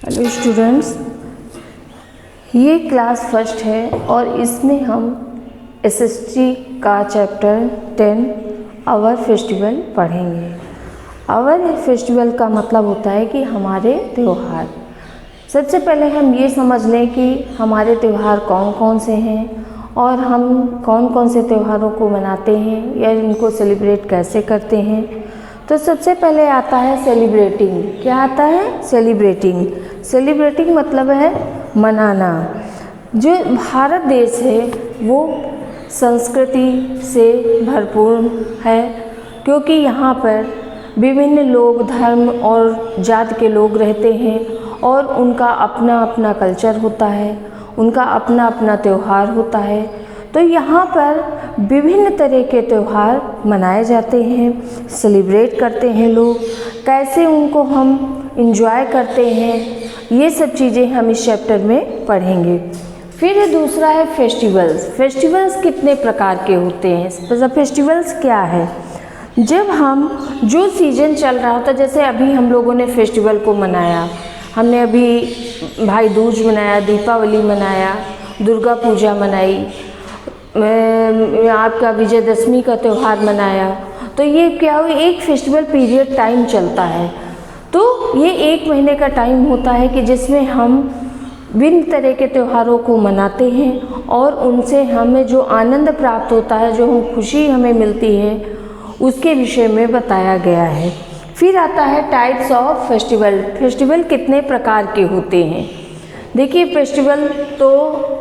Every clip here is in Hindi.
हेलो स्टूडेंट्स, ये क्लास फर्स्ट है और इसमें हम एसएसटी का चैप्टर 10 आवर फेस्टिवल पढ़ेंगे। आवर फेस्टिवल का मतलब होता है कि हमारे त्यौहार। सबसे पहले हम ये समझ लें कि हमारे त्यौहार कौन कौन से हैं और हम कौन कौन से त्यौहारों को मनाते हैं या इनको सेलिब्रेट कैसे करते हैं। तो सबसे पहले आता है सेलिब्रेटिंग। क्या आता है? सेलिब्रेटिंग। सेलिब्रेटिंग मतलब है मनाना। जो भारत देश है वो संस्कृति से भरपूर है, क्योंकि यहाँ पर विभिन्न लोग, धर्म और जाति के लोग रहते हैं और उनका अपना अपना कल्चर होता है, उनका अपना अपना त्यौहार होता है। तो यहाँ पर विभिन्न तरह के त्यौहार मनाए जाते हैं, सेलिब्रेट करते हैं लोग। कैसे उनको हम इंजॉय करते हैं, ये सब चीज़ें हम इस चैप्टर में पढ़ेंगे। फिर दूसरा है फेस्टिवल्स। फेस्टिवल्स कितने प्रकार के होते हैं? फेस्टिवल्स क्या है? जब हम जो सीज़न चल रहा होता, जैसे अभी हम लोगों ने फेस्टिवल को मनाया, हमने अभी भाई दूज मनाया, दीपावली मनाया, दुर्गा पूजा मनाई, आपका विजयदशमी का त्यौहार मनाया। तो ये क्या हुआ? एक फेस्टिवल पीरियड टाइम चलता है। तो ये 1 महीने का टाइम होता है कि जिसमें हम विभिन्न तरह के त्योहारों को मनाते हैं और उनसे हमें जो आनंद प्राप्त होता है, जो हम खुशी हमें मिलती है, उसके विषय में बताया गया है। फिर आता है टाइप्स ऑफ फेस्टिवल। फेस्टिवल कितने प्रकार के होते हैं? देखिए, फेस्टिवल तो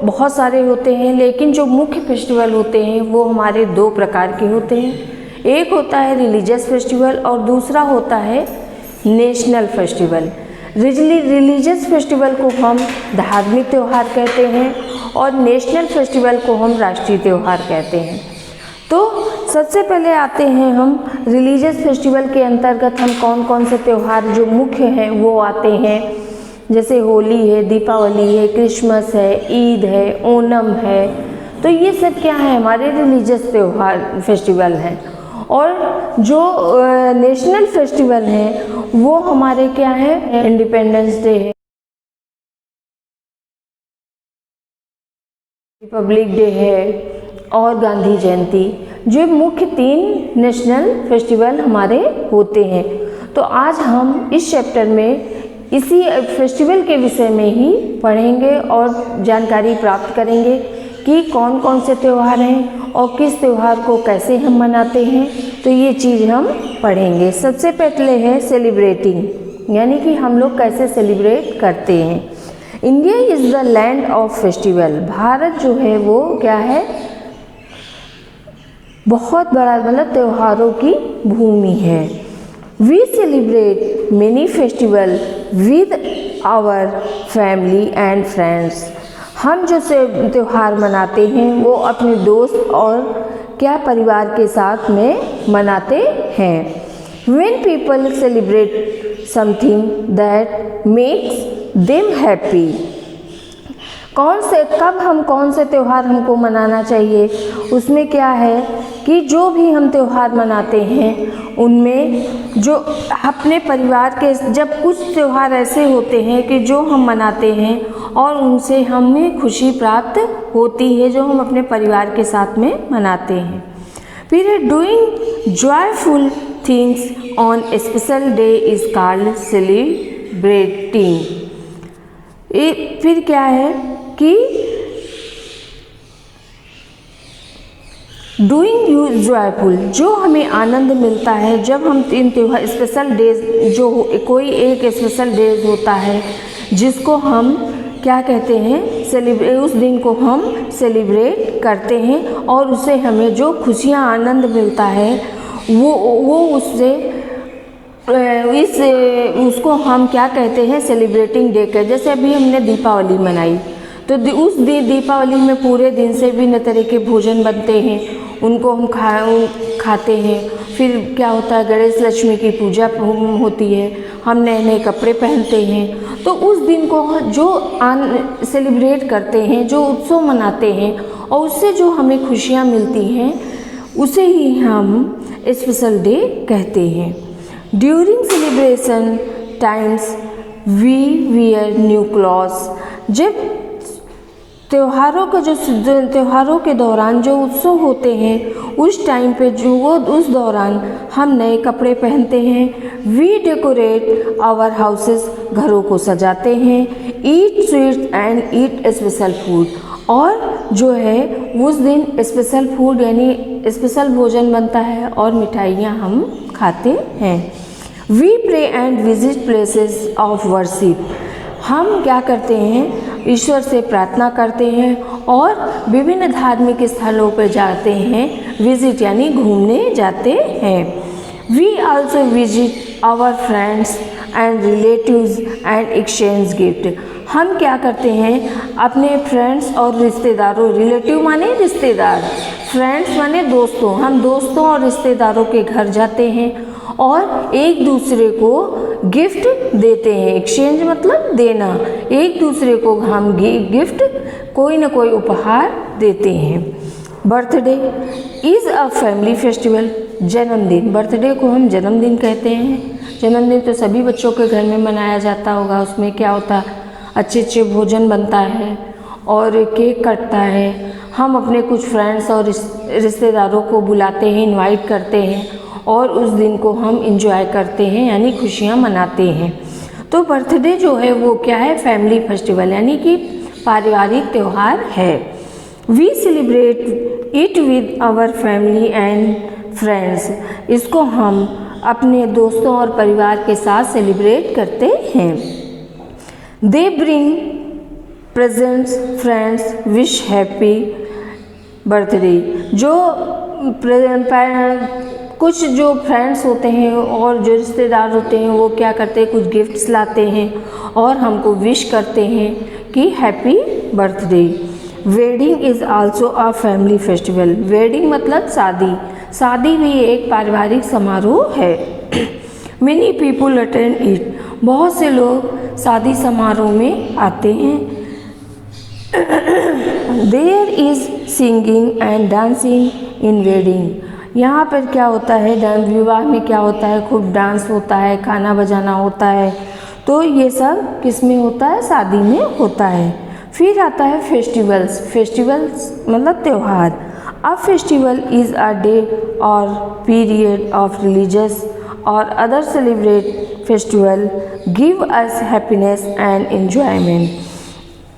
बहुत सारे होते हैं, लेकिन जो मुख्य फेस्टिवल होते हैं वो हमारे 2 प्रकार के होते हैं। एक होता है रिलीजियस फेस्टिवल और दूसरा होता है नेशनल फेस्टिवल। रिलीजियस फेस्टिवल को हम धार्मिक त्यौहार कहते हैं और नेशनल फेस्टिवल को हम राष्ट्रीय त्यौहार कहते हैं। तो सबसे पहले आते हैं हम रिलीजियस फेस्टिवल के अंतर्गत हम कौन कौन से त्यौहार जो मुख्य हैं वो आते हैं। जैसे होली है, दीपावली है, क्रिसमस है, ईद है, ओणम है। तो ये सब क्या है? हमारे रिलीजियस त्यौहार फेस्टिवल हैं। और जो नेशनल फेस्टिवल हैं वो हमारे क्या है? इंडिपेंडेंस डे है, रिपब्लिक डे है और गांधी जयंती। जो मुख्य 3 नेशनल फेस्टिवल हमारे होते हैं। तो आज हम इस चैप्टर में इसी फेस्टिवल के विषय में ही पढ़ेंगे और जानकारी प्राप्त करेंगे कि कौन कौन से त्यौहार हैं और किस त्यौहार को कैसे हम मनाते हैं। तो ये चीज़ हम पढ़ेंगे। सबसे पहले है सेलिब्रेटिंग, यानी कि हम लोग कैसे सेलिब्रेट करते हैं। India is the land of festival. Bharat जो है वो क्या है? बहुत बड़ा, मतलब त्योहारों की भूमि है। We celebrate many festival with our family and friends. हम जो से त्यौहार मनाते हैं वो अपने दोस्त और क्या परिवार के साथ में मनाते हैं। When people celebrate something that makes them happy। कौन से त्यौहार हमको मनाना चाहिए? उसमें क्या है कि जो भी हम त्यौहार मनाते हैं उनमें जो अपने परिवार के, जब कुछ त्यौहार ऐसे होते हैं कि जो हम मनाते हैं और उनसे हमें खुशी प्राप्त होती है, जो हम अपने परिवार के साथ में मनाते हैं। फिर doing joyful things on A special day is called celebrating. फिर क्या है कि डूइंग यू जॉयफुल, जो हमें आनंद मिलता है जब हम इन त्यौहार स्पेशल डेज, जो कोई एक स्पेशल डेज होता है जिसको हम क्या कहते हैं? सेलिब्रेट। उस दिन को हम सेलिब्रेट करते हैं और उससे हमें जो खुशियाँ, आनंद मिलता है वो उससे उसको हम क्या कहते हैं? सेलिब्रेटिंग डे के। जैसे अभी हमने दीपावली मनाई, तो उस दीपावली में पूरे दिन से विभिन्न तरह के भोजन बनते हैं, उनको हम खाते हैं। फिर क्या होता है? गणेश लक्ष्मी की पूजा होती है, हम नए नए कपड़े पहनते हैं। तो उस दिन को जो सेलिब्रेट करते हैं, जो उत्सव मनाते हैं और उससे जो हमें खुशियाँ मिलती हैं, उसे ही हम स्पेशल डे कहते हैं। During celebration times we wear new clothes. जब त्योहारों के दौरान जो उत्सव होते हैं उस टाइम पे उस दौरान हम नए कपड़े पहनते हैं। वी डेकोरेट आवर हाउसेस, घरों को सजाते हैं। ईट sweets and eat special food, और जो है उस दिन स्पेशल फूड यानी स्पेशल भोजन बनता है और मिठाइयाँ हम खाते हैं। We pray and visit places of worship, हम क्या करते हैं, ईश्वर से प्रार्थना करते हैं और विभिन्न धार्मिक स्थलों पर जाते हैं। विजिट यानी घूमने जाते हैं। We also visit our friends and relatives and exchange gift, हम क्या करते हैं, अपने फ्रेंड्स और रिश्तेदारों, रिलेटिव माने रिश्तेदार, फ्रेंड्स माने दोस्तों, हम दोस्तों और रिश्तेदारों के घर जाते हैं और एक दूसरे को गिफ्ट देते हैं। एक्सचेंज मतलब देना, एक दूसरे को हम गिफ्ट कोई ना कोई उपहार देते हैं। Birthday is a family festival, जन्मदिन, बर्थडे को हम जन्मदिन कहते हैं। जन्मदिन तो सभी बच्चों के घर में मनाया जाता होगा। उसमें क्या होता है, अच्छे अच्छे भोजन बनता है और केक कटता है। हम अपने कुछ फ्रेंड्स और रिश्तेदारों को बुलाते हैं, इनवाइट करते हैं और उस दिन को हम इंजॉय करते हैं यानी खुशियाँ मनाते हैं। तो बर्थडे जो है वो क्या है, फैमिली फेस्टिवल यानी कि पारिवारिक त्यौहार है। We celebrate it with our family and friends, इसको हम अपने दोस्तों और परिवार के साथ सेलिब्रेट करते हैं। They bring presents, friends wish happy birthday, जो कुछ जो फ्रेंड्स होते हैं और जो रिश्तेदार होते हैं वो क्या करते हैं, कुछ गिफ्ट्स लाते हैं और हमको विश करते हैं कि happy birthday. Wedding is also a family festival, wedding मतलब शादी, शादी भी एक पारिवारिक समारोह है। मेनी पीपुल अटेंड इट, बहुत से लोग शादी समारोह में आते हैं। There is singing and dancing in wedding, यहाँ पर क्या होता है, विवाह में क्या होता है, खूब डांस होता है, खाना बजाना होता है। तो ये सब किस में होता है, शादी में होता है। फिर आता है फेस्टिवल्स, फेस्टिवल्स मतलब त्यौहार। A festival is a day और पीरियड ऑफ रिलीजियस और other celebrate festival give us happiness and enjoyment.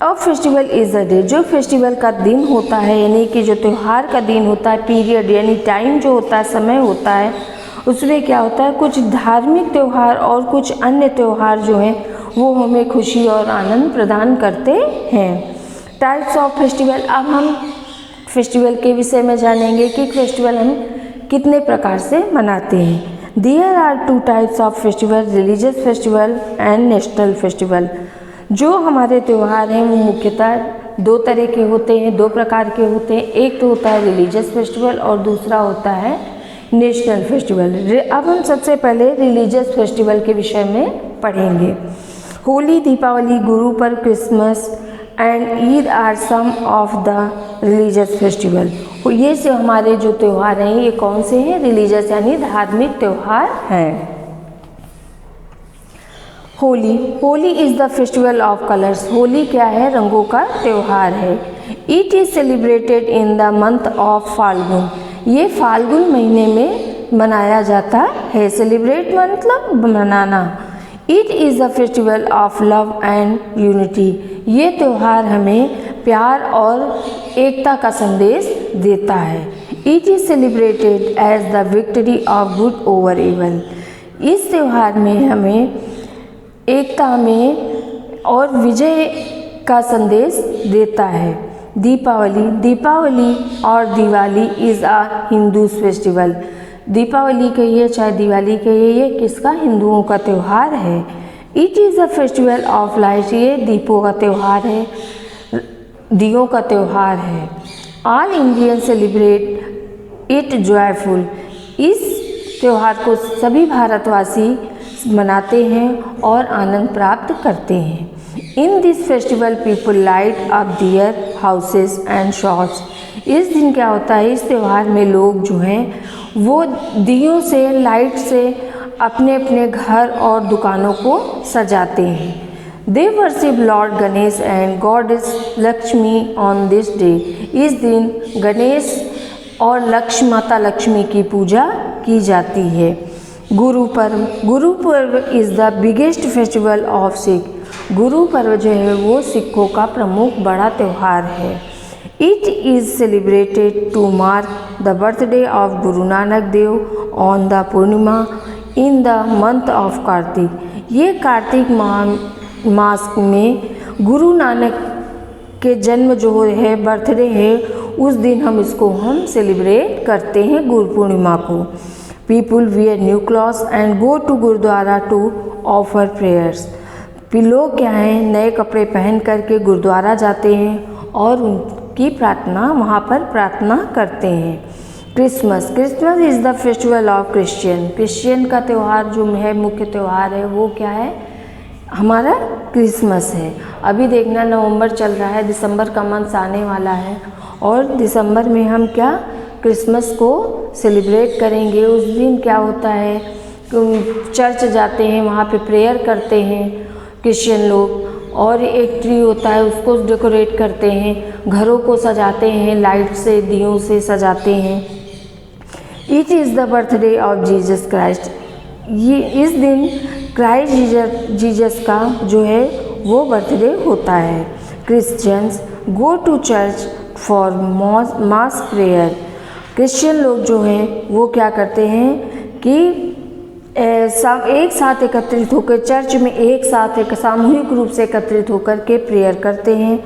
अब फेस्टिवल इज़ अ डे, जो फेस्टिवल का दिन होता है यानी कि जो त्यौहार का दिन होता है, पीरियड यानी टाइम जो होता है, समय होता है, उसमें क्या होता है, कुछ धार्मिक त्यौहार और कुछ अन्य त्यौहार जो हैं वो हमें खुशी और आनंद प्रदान करते हैं। टाइप्स ऑफ फेस्टिवल, अब हम फेस्टिवल के विषय में जानेंगे कि फेस्टिवल हम कितने प्रकार से मनाते हैं। There are 2 types of festival, religious festival and national festival. जो हमारे त्यौहार हैं वो मुख्यतः 2 तरह के होते हैं, 2 प्रकार के होते हैं। एक तो होता है रिलीजियस फेस्टिवल और दूसरा होता है नेशनल फेस्टिवल। अब हम सबसे पहले रिलीजियस फेस्टिवल के विषय में पढ़ेंगे। Holi, Deepavali, Guru Parv, Christmas and Eid are some of the religious festival. ये से हमारे जो त्यौहार हैं ये कौन से हैं, रिलीजियस यानी धार्मिक त्यौहार हैं। Holi, Holi is the festival of colours, Holi क्या है, रंगों का त्यौहार है। It is celebrated in the month of Phalgun, ये फाल्गुन महीने में मनाया जाता है। सेलिब्रेट मतलब मनाना। It is the festival of love and unity, ये त्यौहार हमें प्यार और एकता का संदेश देता है। It is celebrated as the victory of good over evil, इस त्यौहार में हमें एकता में और विजय का संदेश देता है। दीपावली, दीपावली और Diwali is a Hindus festival, Deepavali कहिए चाहे दिवाली कहिए, ये किसका, हिंदुओं का त्यौहार है। It is a festival of light, ये दीपों का त्यौहार है, दियों का त्यौहार है। All Indian celebrate it joyful, इस त्यौहार को सभी भारतवासी मनाते हैं और आनंद प्राप्त करते हैं। In this festival people light up their houses and shops, इस दिन क्या होता है, इस त्यौहार में लोग जो हैं वो दियों से, लाइट से अपने अपने घर और दुकानों को सजाते हैं। They worship Lord Ganesh and goddess Lakshmi on this day. इस दिन गणेश और माता लक्ष्मी की पूजा की जाती है। Guru Parv is the biggest festival of Sikh. Guru Parv जो है वो सिखों का प्रमुख बड़ा त्यौहार है। It is celebrated to mark the birthday of Guru Nanak Dev on the Purnima in the month of Kartik. ये कार्तिक मास में गुरु नानक के जन्म जो है बर्थडे है, उस दिन हम सेलिब्रेट करते हैं गुरु पूर्णिमा को। People wear new clothes and go to gurdwara to offer prayers. लोग क्या हैं, नए कपड़े पहन करके गुरुद्वारा जाते हैं और उनकी प्रार्थना वहाँ पर प्रार्थना करते हैं। Christmas is the festival of Christian का त्यौहार जो है, मुख्य त्यौहार है वो क्या है, हमारा क्रिसमस है। अभी देखना नवंबर चल रहा है, दिसंबर का मंथ आने वाला है और दिसंबर में हम क्या क्रिसमस को सेलिब्रेट करेंगे। उस दिन क्या होता है, चर्च जाते हैं, वहाँ पे प्रेयर करते हैं क्रिश्चियन लोग, और एक ट्री होता है उसको डेकोरेट करते हैं, घरों को सजाते हैं, लाइट से दियों से सजाते हैं। It is the birthday of Jesus Christ. ये इस दिन क्राइस्ट जीसस का जो है वो बर्थडे होता है। Christians go to church for mass prayer. Christian लोग जो हैं वो क्या करते हैं कि एक साथ एकत्रित होकर चर्च में एक साथ एक सामूहिक रूप से एकत्रित होकर के प्रेयर करते हैं।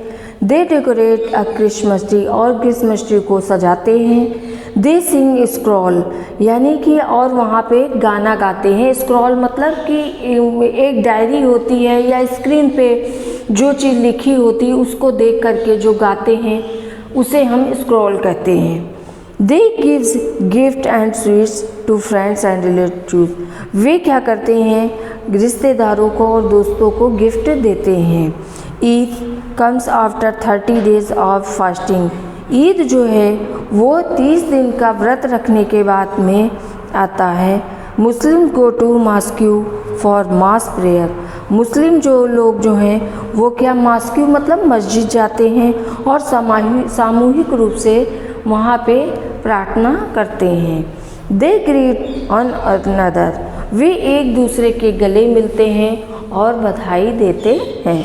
दे डेकोरेट अ क्रिसमस ट्री, और क्रिसमस ट्री को सजाते हैं। दे सिंग स्क्रॉल, यानी कि और वहाँ पे गाना गाते हैं। स्क्रॉल मतलब कि एक डायरी होती है या स्क्रीन पे जो चीज़ लिखी होती है उसको देख करके जो गाते हैं उसे हम स्क्रॉल कहते हैं। They gives gift and sweets to friends and relatives. वे क्या करते हैं, रिश्तेदारों को और दोस्तों को गिफ्ट देते हैं। Eid comes after 30 days of fasting. Eid जो है वो 30 दिन का व्रत रखने के बाद में आता है। Muslim go to mosque for mass prayer. Muslim जो लोग जो हैं वो क्या, मॉस्क्यू मतलब मस्जिद जाते हैं और सामूहिक रूप से वहाँ पे प्रार्थना करते हैं। दे ग्रीट ऑन अनदर। वे एक दूसरे के गले मिलते हैं और बधाई देते हैं।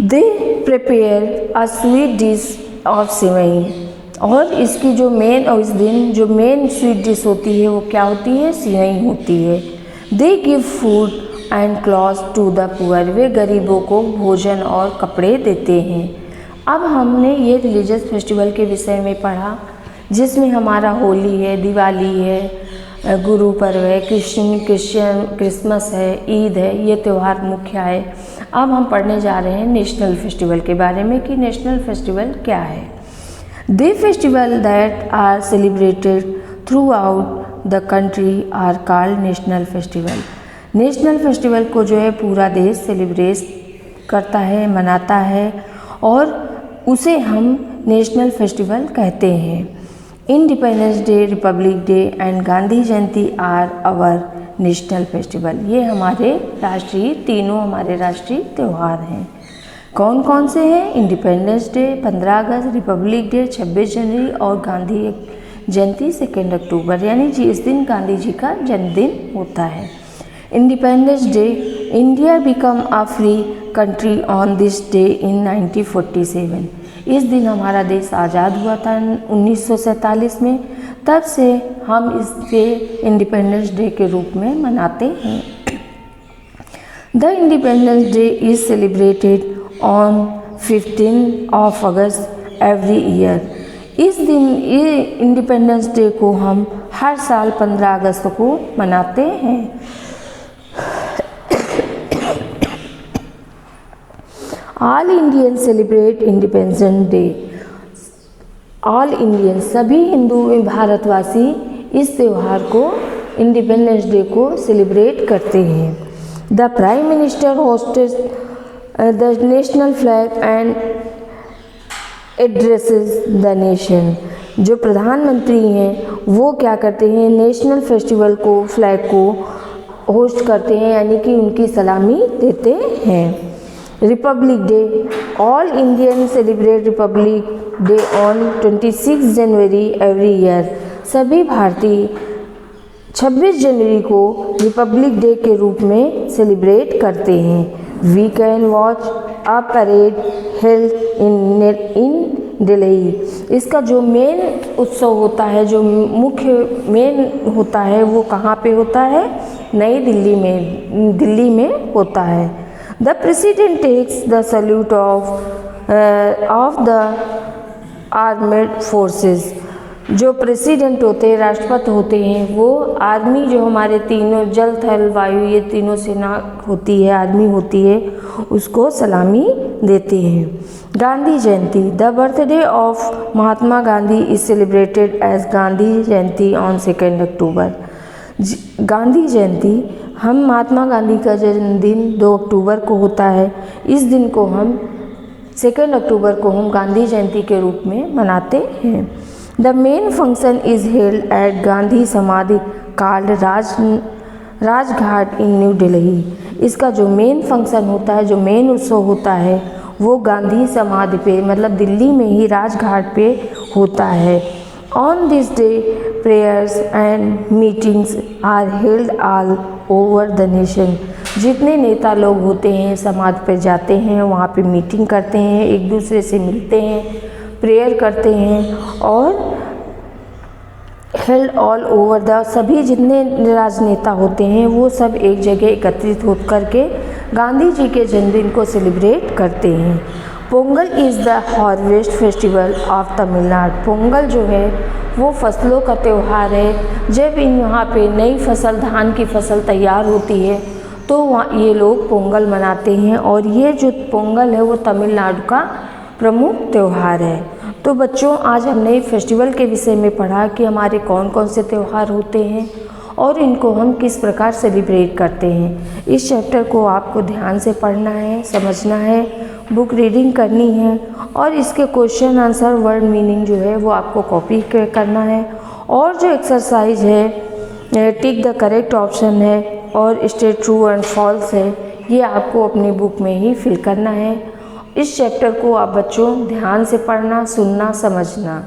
They prepare a sweet dish of sevai. और इसकी जो मेन, और इस दिन जो मेन स्वीट डिश होती है वो क्या होती है, सेवई होती है। They give food and clothes to the poor. वे गरीबों को भोजन और कपड़े देते हैं। अब हमने ये रिलीजियस फेस्टिवल के विषय में पढ़ा, जिसमें हमारा होली है, दिवाली है, गुरु पर्व है, क्रिसमस है, ईद है, ये त्यौहार मुख्य है। अब हम पढ़ने जा रहे हैं नेशनल फेस्टिवल के बारे में कि नेशनल फेस्टिवल क्या है। They festival that are celebrated throughout the country are called national festival. National festival को जो है पूरा देश सेलिब्रेट करता है, मनाता है, और उसे हम नेशनल फेस्टिवल कहते हैं। Independence day, republic day and Gandhi Jayanti are our national festival. ये तीनों हमारे राष्ट्रीय त्यौहार हैं। कौन कौन से हैं? इंडिपेंडेंस डे 15 अगस्त, रिपब्लिक डे 26 जनवरी और गांधी जयंती 2 अक्टूबर, यानी इस दिन गांधी जी का जन्मदिन होता है। Independence day, India become a free country on this day in 1947। इस दिन हमारा देश आज़ाद हुआ था 1947 में। तब से हम इसे इंडिपेंडेंस डे के रूप में मनाते हैं। The independence day is celebrated on 15 August every year. इस दिन इंडिपेंडेंस डे को हम हर साल 15 अगस्त को मनाते हैं। All Indian celebrate independence day. All Indian, सभी हिंदू भारतवासी इस त्यौहार को, इंडिपेंडेंस डे को सेलिब्रेट करते हैं। The prime minister hostess the national flag and addresses the nation. जो प्रधानमंत्री हैं वो क्या करते हैं, नेशनल फेस्टिवल को, फ्लैग को होस्ट करते हैं, यानी कि उनकी सलामी देते हैं। Republic day, all Indian celebrate Republic day on 26 January every year. सभी भारतीय 26 जनवरी को रिपब्लिक डे के रूप में सेलिब्रेट करते हैं। We can watch a parade held in Delhi. इसका जो मेन उत्सव होता है, जो मुख्य मेन होता है, वो कहाँ पे होता है? नई दिल्ली में होता है। The president takes the salute of the armed forces. जो प्रेसिडेंट होते हैं, राष्ट्रपति होते हैं, वो आर्मी, जो हमारे तीनों जल थल वायु, ये तीनों सेना होती है, आर्मी होती है, उसको सलामी देते हैं। Gandhi Jayanti, the birthday of Mahatma Gandhi is celebrated as Gandhi Jayanti on 2 October. Gandhi Jayanti, हम महात्मा गांधी का जन्मदिन 2 अक्टूबर को होता है। इस दिन को हम 2 अक्टूबर को हम गांधी जयंती के रूप में मनाते हैं। The main function is held at Gandhi समाधि कॉल्ड राजघाट इन न्यू दिल्ली। इसका जो मेन फंक्शन होता है, जो मेन उत्सव होता है, वो गांधी समाधि पे, मतलब दिल्ली में ही राजघाट पे होता है। On this day prayers and meetings are held all over the nation. जितने नेता लोग होते हैं समाधि पर जाते हैं, वहाँ पे मीटिंग करते हैं, एक दूसरे से मिलते हैं, प्रेयर करते हैं, और हेल्ड ऑल ओवर द, सभी जितने राजनेता होते हैं वो सब एक जगह एकत्रित हो करके गांधी जी के जन्मदिन को सेलिब्रेट करते हैं। Pongal is the harvest festival of Tamil Nadu. Pongal जो है वो फसलों का त्यौहार है। जब यहाँ पे नई फसल, धान की फसल तैयार होती है, तो वहाँ ये लोग पोंगल मनाते हैं, और ये जो पोंगल है वो तमिलनाडु का प्रमुख त्यौहार है। तो बच्चों, आज हमने फेस्टिवल के विषय में पढ़ा कि हमारे कौन कौन से त्यौहार होते हैं और इनको हम किस प्रकार सेलिब्रेट करते हैं। इस चैप्टर को आपको ध्यान से पढ़ना है, समझना है, बुक रीडिंग करनी है, और इसके क्वेश्चन आंसर वर्ड मीनिंग जो है वो आपको कॉपी करना है। और जो एक्सरसाइज है, टिक द करेक्ट ऑप्शन है और स्टेट ट्रू एंड फॉल्स है, ये आपको अपनी बुक में ही फिल करना है। इस चैप्टर को आप बच्चों ध्यान से पढ़ना, सुनना, समझना।